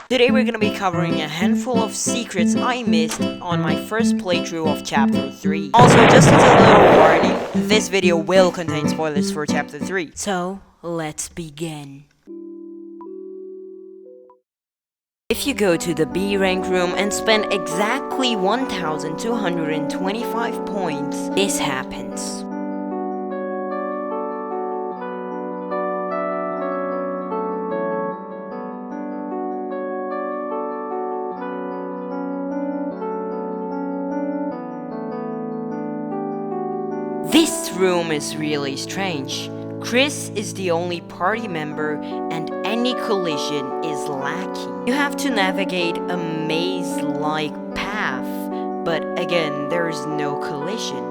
Today we're gonna be covering a handful of secrets I missed on my first playthrough of Chapter 3. Also, just as a little warning, this video will contain spoilers for Chapter 3. So, let's begin. If you go to the B rank room and spend exactly 1,225 points, this happens. This room is really strange. Chris is the only party member and any collision is lacking. You have to navigate a maze-like path, but again, there is no collision.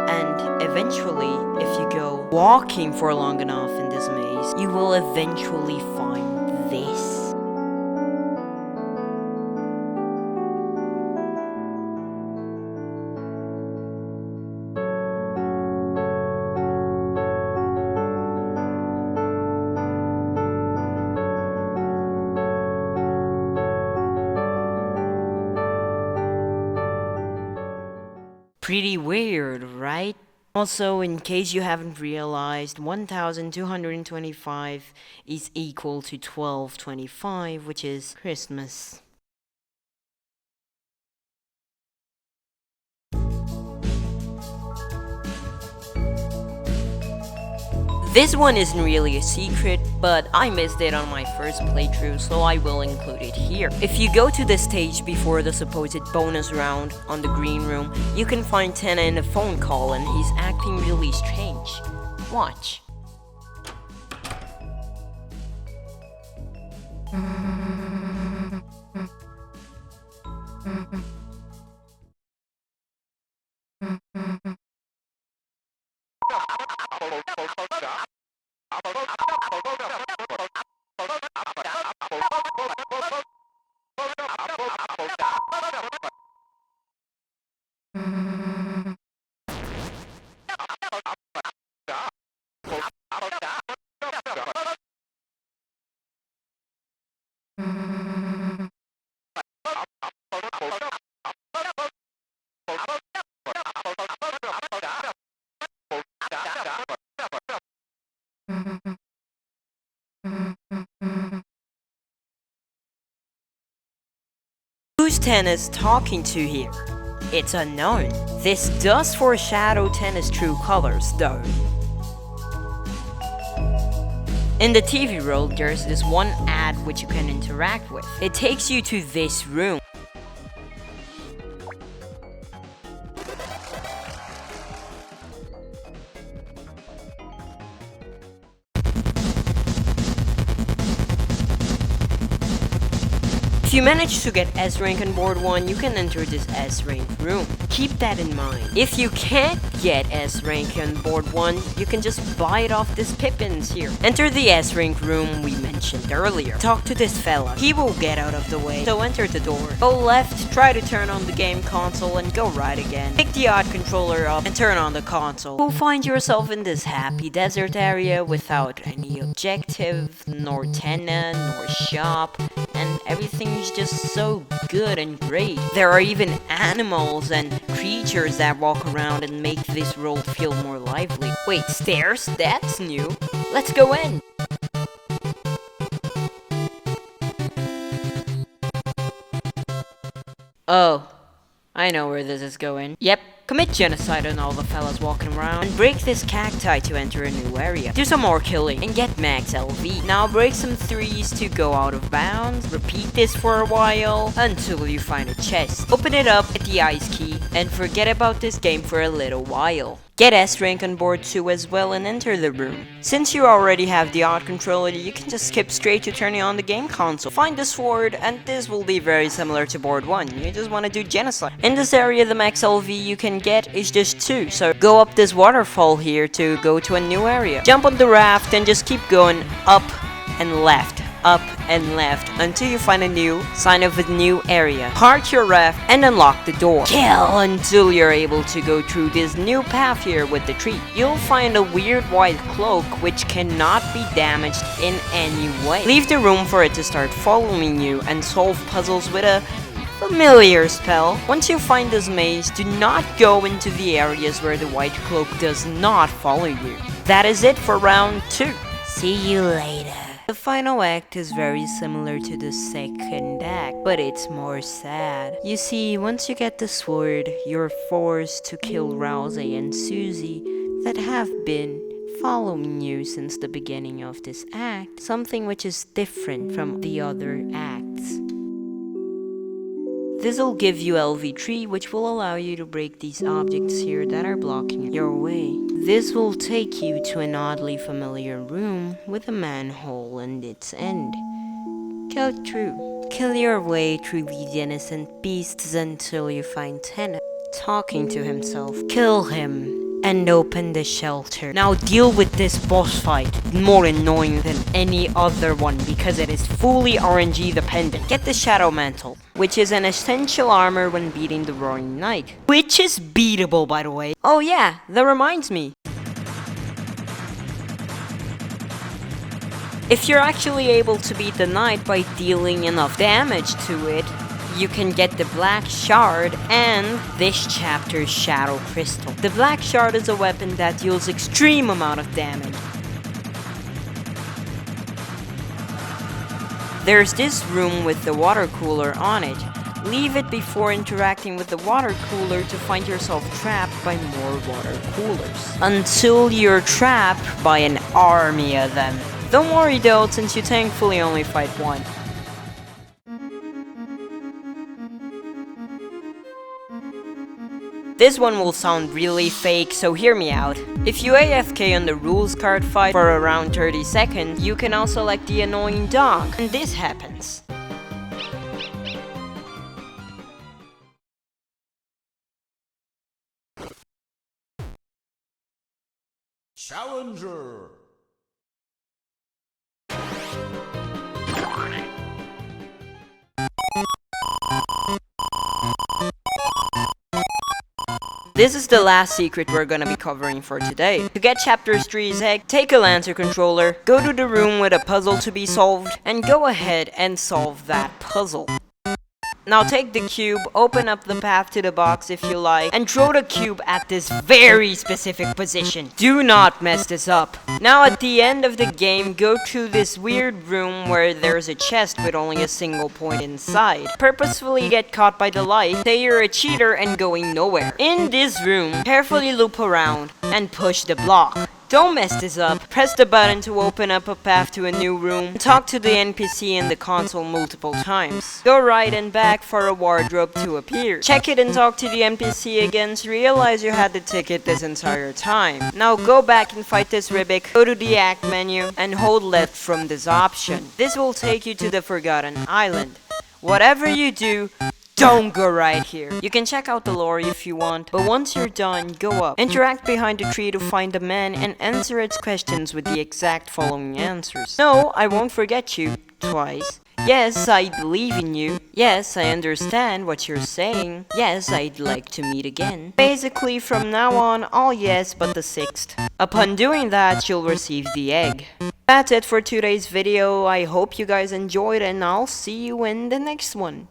And eventually, if you go walking for long enough in this maze, you will eventually find this. Pretty weird, right? Also, in case you haven't realized, 1,225 is equal to 1225, which is Christmas. This one isn't really a secret, but I missed it on my first playthrough, so I will include it here. If you go to the stage before the supposed bonus round on the green room, you can find Tenna in a phone call and he's acting really strange. Watch. Who's Tenna's talking to here? It's unknown. This does foreshadow Tenna's true colors, though. In the TV world, there's this one ad which you can interact with. It takes you to this room. If you manage to get S rank on board 1, you can enter this S rank room. Keep that in mind. If you can't get S rank on board 1, you can just buy it off this Pippins here. Enter the S rank room we mentioned earlier. Talk to this fella. He will get out of the way. So enter the door. Go left, try to turn on the game console, and go right again. Pick the odd controller up and turn on the console. You'll find yourself in this happy desert area without any objective, nor Tenna, nor shop, and everything is just so good and great. There are even animals and creatures that walk around and make this world feel more lively. Wait, stairs? That's new. Let's go in. Oh, I know where this is going. Yep. Commit genocide on all the fellas walking around and break this cacti to enter a new area. Do some more killing and get max LV. Now break some 3s to go out of bounds. Repeat this for a while until you find a chest. Open it up at the ice key and forget about this game for a little while. Get S rank on board 2 as well and enter the room. Since you already have the odd controller, you can just skip straight to turning on the game console. Find the sword and this will be very similar to board 1. You just want to do genocide. In this area the max LV you can get is just 2, so go up this waterfall here to go to a new area. Jump on the raft and just keep going up and left up, and left until you find a new sign of a new area. Park your raft and unlock the door. Kill until you're able to go through this new path here with the tree. You'll find a weird white cloak which cannot be damaged in any way. Leave the room for it to start following you and solve puzzles with a familiar spell. Once you find this maze, do not go into the areas where the white cloak does not follow you. That is it for round 2. See you later. The final act is very similar to the second act, but it's more sad. You see, once you get the sword, you're forced to kill Rousey and Susie that have been following you since the beginning of this act, something which is different from the other acts. This will give you LV3, which will allow you to break these objects here that are blocking your way. This will take you to an oddly familiar room with a manhole in its end. Go through. Kill your way through these innocent beasts until you find Tenet talking to himself. Kill him and open the shelter. Now deal with this boss fight, more annoying than any other one because it is fully RNG dependent. Get the Shadow Mantle, which is an essential armor when beating the Roaring Knight, which is beatable by the way. Oh yeah, that reminds me. If you're actually able to beat the knight by dealing enough damage to it, you can get the Black Shard and this chapter's Shadow Crystal. The Black Shard is a weapon that deals extreme amount of damage. There's this room with the water cooler on it. Leave it before interacting with the water cooler to find yourself trapped by more water coolers. Until you're trapped by an army of them. Don't worry though, since you thankfully only fight one. This one will sound really fake, so hear me out. If you AFK on the rules card fight for around 30 seconds, you can also select the annoying dog, and this happens. Challenger! This is the last secret we're gonna be covering for today. To get Chapter 3's egg, take a Lancer controller, go to the room with a puzzle to be solved, and go ahead and solve that puzzle. Now take the cube, open up the path to the box if you like, and throw the cube at this very specific position. Do not mess this up. Now at the end of the game, go to this weird room where there's a chest with only a single point inside. Purposefully get caught by the light, say you're a cheater and going nowhere. In this room, carefully loop around and push the block. Don't mess this up. Press the button to open up a path to a new room. Talk to the NPC in the console multiple times. Go right and back for a wardrobe to appear. Check it and talk to the NPC again to realize you had the ticket this entire time. Now go back and fight this Ribic. Go to the act menu and hold left from this option. This will take you to the Forgotten Island. Whatever you do, don't go right here. You can check out the lore if you want, but once you're done, go up. Interact behind the tree to find the man and answer its questions with the exact following answers. No, I won't forget you. Twice. Yes, I believe in you. Yes, I understand what you're saying. Yes, I'd like to meet again. Basically, from now on, all yes but the 6th. Upon doing that, you'll receive the egg. That's it for today's video. I hope you guys enjoyed and I'll see you in the next one.